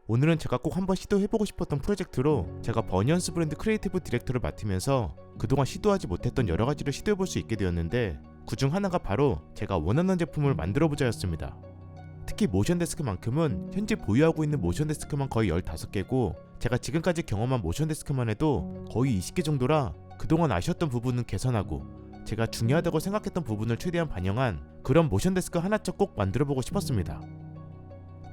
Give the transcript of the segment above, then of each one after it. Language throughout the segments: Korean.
오늘은 제가 꼭 한번 시도해보고 싶었던 프로젝트로 제가 버니언스 브랜드 크리에이티브 디렉터를 맡으면서 그동안 시도하지 못했던 여러가지를 시도해볼 수 있게 되었는데, 그중 하나가 바로 제가 원하는 제품을 만들어보자 였습니다. 특히 모션 데스크만큼은 현재 보유하고 있는 모션 데스크만 거의 15개고 제가 지금까지 경험한 모션 데스크만 해도 거의 20개 정도라 그동안 아쉬웠던 부분은 개선하고 제가 중요하다고 생각했던 부분을 최대한 반영한 그런 모션 데스크 하나쯤 꼭 만들어보고 싶었습니다.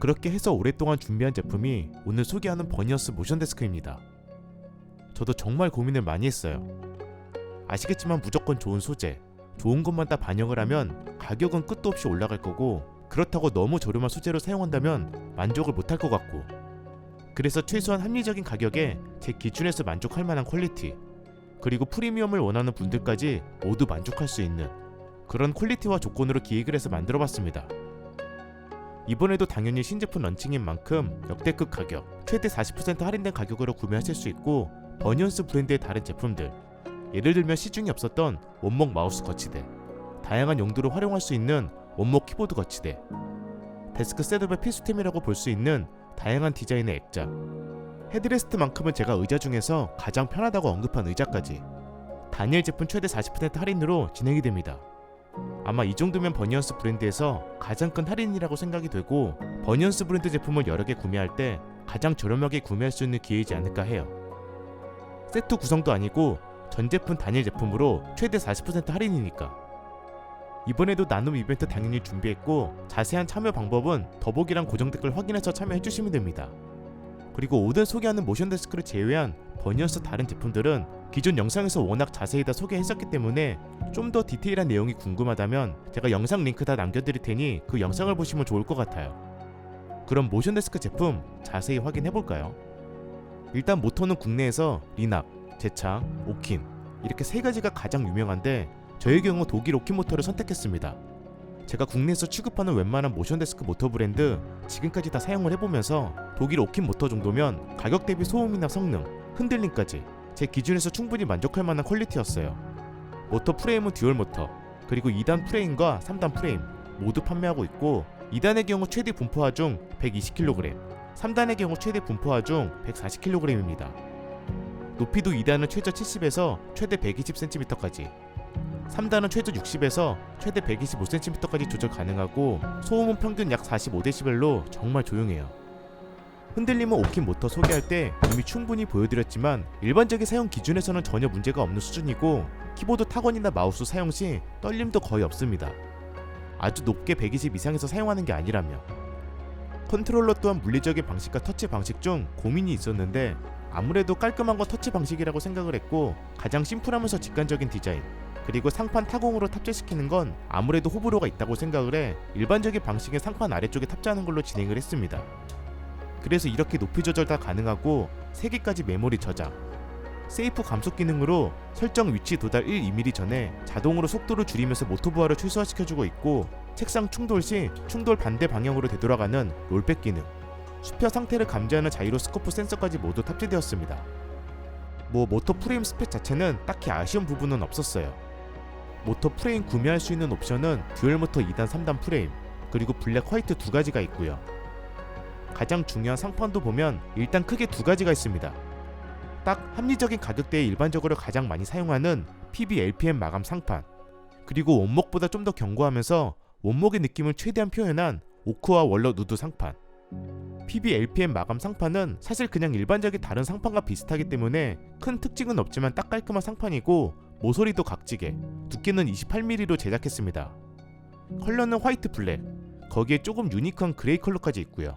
그렇게 해서 오랫동안 준비한 제품이 오늘 소개하는 버니언스 모션 데스크입니다. 저도 정말 고민을 많이 했어요. 아시겠지만 무조건 좋은 소재, 좋은 것만 다 반영을 하면 가격은 끝도 없이 올라갈 거고, 그렇다고 너무 저렴한 소재로 사용한다면 만족을 못할 것 같고, 그래서 최소한 합리적인 가격에 제 기준에서 만족할 만한 퀄리티, 그리고 프리미엄을 원하는 분들까지 모두 만족할 수 있는 그런 퀄리티와 조건으로 기획을 해서 만들어봤습니다. 이번에도 당연히 신제품 런칭인 만큼 역대급 가격, 최대 40% 할인된 가격으로 구매하실 수 있고, 버니언스 브랜드의 다른 제품들, 예를 들면 시중에 없었던 원목 마우스 거치대, 다양한 용도로 활용할 수 있는 원목 키보드 거치대, 데스크 셋업의 필수템이라고 볼 수 있는 다양한 디자인의 액자, 헤드레스트만큼은 제가 의자 중에서 가장 편하다고 언급한 의자까지 단일 제품 최대 40% 할인으로 진행이 됩니다. 아마 이 정도면 버니언스 브랜드에서 가장 큰 할인이라고 생각이 되고, 버니언스 브랜드 제품을 여러 개 구매할 때 가장 저렴하게 구매할 수 있는 기회이지 않을까 해요. 세트 구성도 아니고 전 제품 단일 제품으로 최대 40% 할인이니까. 이번에도 나눔 이벤트 당연히 준비했고, 자세한 참여 방법은 더보기랑 고정 댓글 확인해서 참여해주시면 됩니다. 그리고 오늘 소개하는 모션 데스크를 제외한 버니언스 다른 제품들은 기존 영상에서 워낙 자세히 다 소개했었기 때문에 좀 더 디테일한 내용이 궁금하다면 제가 영상 링크 다 남겨드릴 테니 그 영상을 보시면 좋을 것 같아요. 그럼 모션 데스크 제품 자세히 확인해볼까요? 일단 모터는 국내에서 리납, 제창, 오킨 이렇게 세 가지가 가장 유명한데, 저의 경우 독일 오킨 모터를 선택했습니다. 제가 국내에서 취급하는 웬만한 모션 데스크 모터 브랜드 지금까지 다 사용을 해보면서 독일 오킨 모터 정도면 가격 대비 소음이나 성능, 흔들림까지 제 기준에서 충분히 만족할 만한 퀄리티였어요. 모터 프레임은 듀얼 모터, 그리고 2단 프레임과 3단 프레임 모두 판매하고 있고, 2단의 경우 최대 분포 하중 120kg, 3단의 경우 최대 분포 하중 140kg입니다. 높이도 2단은 최저 70에서 최대 120cm까지, 3단은 최저 60에서 최대 125cm까지 조절 가능하고, 소음은 평균 약 45dB로 정말 조용해요. 흔들림은 오킨 모터 소개할 때 이미 충분히 보여드렸지만 일반적인 사용 기준에서는 전혀 문제가 없는 수준이고, 키보드 타건이나 마우스 사용 시 떨림도 거의 없습니다. 아주 높게 120 이상에서 사용하는 게 아니라면. 컨트롤러 또한 물리적인 방식과 터치 방식 중 고민이 있었는데, 아무래도 깔끔한 건 터치 방식이라고 생각을 했고, 가장 심플하면서 직관적인 디자인, 그리고 상판 타공으로 탑재시키는 건 아무래도 호불호가 있다고 생각을 해 일반적인 방식의 상판 아래쪽에 탑재하는 걸로 진행을 했습니다. 그래서 이렇게 높이 조절 다 가능하고 3개까지 메모리 저장, 세이프 감속 기능으로 설정 위치 도달 1-2mm 전에 자동으로 속도를 줄이면서 모터 부하를 최소화시켜주고 있고, 책상 충돌 시 충돌 반대 방향으로 되돌아가는 롤백 기능, 수평 상태를 감지하는 자이로스코프 센서까지 모두 탑재되었습니다. 모터 프레임 스펙 자체는 딱히 아쉬운 부분은 없었어요. 모터 프레임 구매할 수 있는 옵션은 듀얼 모터 2단 3단 프레임, 그리고 블랙 화이트 두 가지가 있고요. 가장 중요한 상판도 보면 일단 크게 두 가지가 있습니다. 딱 합리적인 가격대에 일반적으로 가장 많이 사용하는 PB LPM 마감 상판, 그리고 원목보다 좀 더 견고하면서 원목의 느낌을 최대한 표현한 오크와 월넛 우드 상판. PB LPM 마감 상판은 사실 그냥 일반적인 다른 상판과 비슷하기 때문에 큰 특징은 없지만 딱 깔끔한 상판이고, 모서리도 각지게, 두께는 28mm로 제작했습니다. 컬러는 화이트 블랙, 거기에 조금 유니크한 그레이 컬러까지 있고요.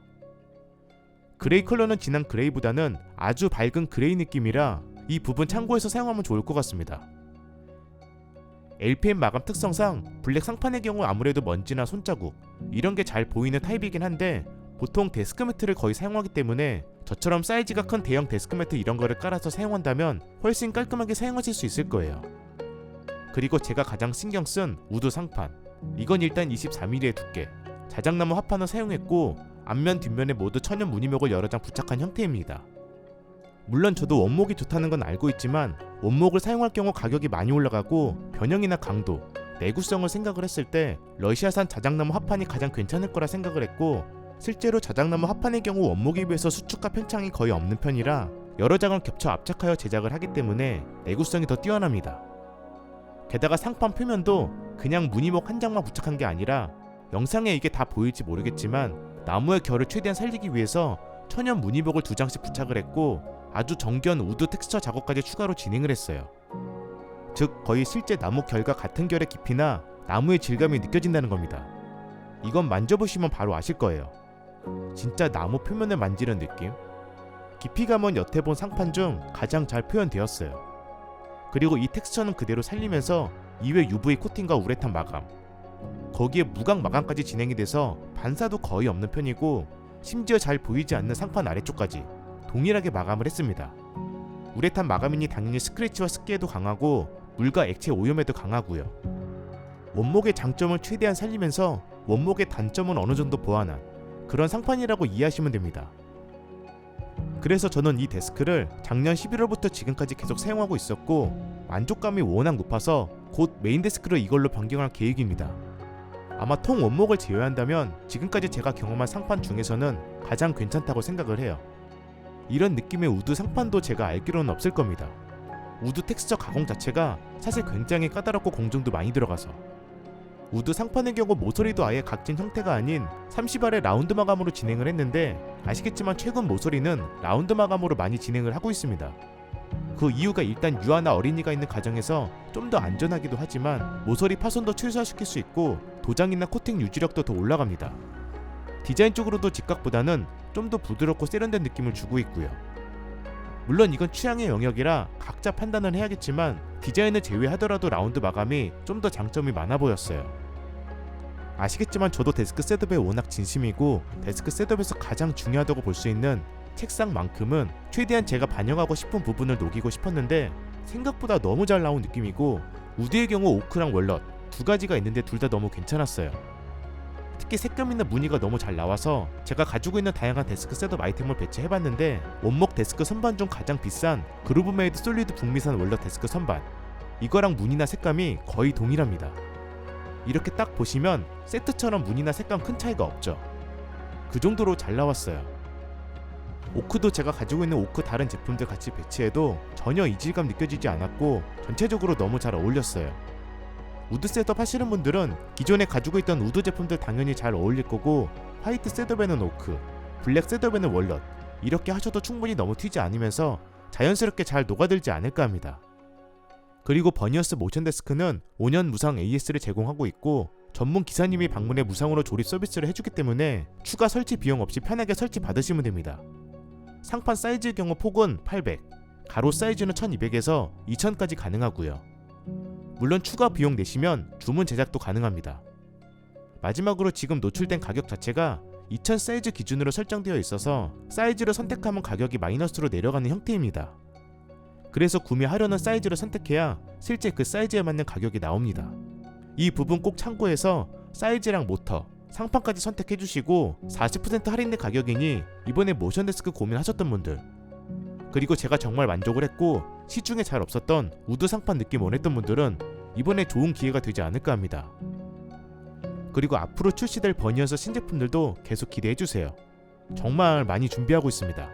그레이 컬러는 진한 그레이보다는 아주 밝은 그레이 느낌이라 이 부분 참고해서 사용하면 좋을 것 같습니다. LPM 마감 특성상 블랙 상판의 경우 아무래도 먼지나 손자국 이런 게 잘 보이는 타입이긴 한데, 보통 데스크 매트를 거의 사용하기 때문에 저처럼 사이즈가 큰 대형 데스크 매트 이런 거를 깔아서 사용한다면 훨씬 깔끔하게 사용하실 수 있을 거예요. 그리고 제가 가장 신경 쓴 우드 상판, 이건 일단 24mm의 두께, 자작나무 합판을 사용했고, 앞면 뒷면에 모두 천연 무늬목을 여러 장 부착한 형태입니다. 물론 저도 원목이 좋다는 건 알고 있지만 원목을 사용할 경우 가격이 많이 올라가고 변형이나 강도, 내구성을 생각을 했을 때 러시아산 자작나무 합판이 가장 괜찮을 거라 생각을 했고, 실제로 자작나무 합판의 경우 원목에 비해서 수축과 편창이 거의 없는 편이라 여러 장을 겹쳐 압착하여 제작을 하기 때문에 내구성이 더 뛰어납니다. 게다가 상판 표면도 그냥 무늬목 한 장만 부착한 게 아니라, 영상에 이게 다 보일지 모르겠지만 나무의 결을 최대한 살리기 위해서 천연 무늬목을 2장씩 부착을 했고, 아주 정교한 우드 텍스처 작업까지 추가로 진행을 했어요. 즉 거의 실제 나무 결과 같은 결의 깊이나 나무의 질감이 느껴진다는 겁니다. 이건 만져보시면 바로 아실 거예요. 진짜 나무 표면을 만지는 느낌? 깊이감은 여태 본 상판 중 가장 잘 표현되었어요. 그리고 이 텍스처는 그대로 살리면서 이외 UV 코팅과 우레탄 마감, 거기에 무광 마감까지 진행이 돼서 반사도 거의 없는 편이고, 심지어 잘 보이지 않는 상판 아래쪽까지 동일하게 마감을 했습니다. 우레탄 마감이니 당연히 스크래치와 습기에도 강하고 물과 액체 오염에도 강하고요. 원목의 장점을 최대한 살리면서 원목의 단점은 어느 정도 보완한 그런 상판이라고 이해하시면 됩니다. 그래서 저는 이 데스크를 작년 11월부터 지금까지 계속 사용하고 있었고, 만족감이 워낙 높아서 곧 메인 데스크를 이걸로 변경할 계획입니다. 아마 통 원목을 제외한다면 지금까지 제가 경험한 상판 중에서는 가장 괜찮다고 생각을 해요. 이런 느낌의 우드 상판도 제가 알기로는 없을 겁니다. 우드 텍스처 가공 자체가 사실 굉장히 까다롭고 공정도 많이 들어가서, 우드 상판의 경우 모서리도 아예 각진 형태가 아닌 30알의 라운드 마감으로 진행을 했는데, 아시겠지만 최근 모서리는 라운드 마감으로 많이 진행을 하고 있습니다. 그 이유가 일단 유아나 어린이가 있는 가정에서 좀 더 안전하기도 하지만 모서리 파손도 최소화시킬 수 있고 도장이나 코팅 유지력도 더 올라갑니다. 디자인 쪽으로도 직각보다는 좀 더 부드럽고 세련된 느낌을 주고 있고요. 물론 이건 취향의 영역이라 각자 판단을 해야겠지만 디자인을 제외하더라도 라운드 마감이 좀 더 장점이 많아 보였어요. 아시겠지만 저도 데스크 셋업에 워낙 진심이고, 데스크 셋업에서 가장 중요하다고 볼 수 있는 책상만큼은 최대한 제가 반영하고 싶은 부분을 녹이고 싶었는데 생각보다 너무 잘 나온 느낌이고, 우드의 경우 오크랑 월넛 두 가지가 있는데 둘 다 너무 괜찮았어요. 특히 색감이나 무늬가 너무 잘 나와서 제가 가지고 있는 다양한 데스크 셋업 아이템을 배치해봤는데, 원목 데스크 선반 중 가장 비싼 그루브메이드 솔리드 북미산 월넛 데스크 선반, 이거랑 무늬나 색감이 거의 동일합니다. 이렇게 딱 보시면 세트처럼 무늬나 색감 큰 차이가 없죠. 그 정도로 잘 나왔어요. 오크도 제가 가지고 있는 오크 다른 제품들 같이 배치해도 전혀 이질감 느껴지지 않았고 전체적으로 너무 잘 어울렸어요. 우드 셋업 하시는 분들은 기존에 가지고 있던 우드 제품들 당연히 잘 어울릴 거고, 화이트 셋업에는 오크, 블랙 셋업에는 월넛, 이렇게 하셔도 충분히 너무 튀지 않으면서 자연스럽게 잘 녹아들지 않을까 합니다. 그리고 버니어스 모션 데스크는 5년 무상 AS를 제공하고 있고, 전문 기사님이 방문해 무상으로 조립 서비스를 해주기 때문에 추가 설치 비용 없이 편하게 설치 받으시면 됩니다. 상판 사이즈의 경우 폭은 800, 가로 사이즈는 1200에서 2000까지 가능하고요. 물론 추가 비용 내시면 주문 제작도 가능합니다. 마지막으로 지금 노출된 가격 자체가 2000 사이즈 기준으로 설정되어 있어서 사이즈를 선택하면 가격이 마이너스로 내려가는 형태입니다. 그래서 구매하려는 사이즈를 선택해야 실제 그 사이즈에 맞는 가격이 나옵니다. 이 부분 꼭 참고해서 사이즈랑 모터, 상판까지 선택해주시고 40% 할인된 가격이니 이번에 모션 데스크 고민하셨던 분들, 그리고 제가 정말 만족을 했고 시중에 잘 없었던 우드 상판 느낌 원했던 분들은 이번에 좋은 기회가 되지 않을까 합니다. 그리고 앞으로 출시될 버니어스 신제품들도 계속 기대해주세요. 정말 많이 준비하고 있습니다.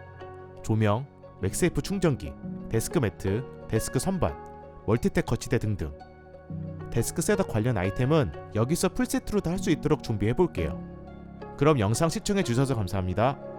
조명, 맥세이프 충전기, 데스크 매트, 데스크 선반, 멀티탭 거치대 등등. 데스크 셋업 관련 아이템은 여기서 풀세트로도 할 수 있도록 준비해볼게요. 그럼 영상 시청해주셔서 감사합니다.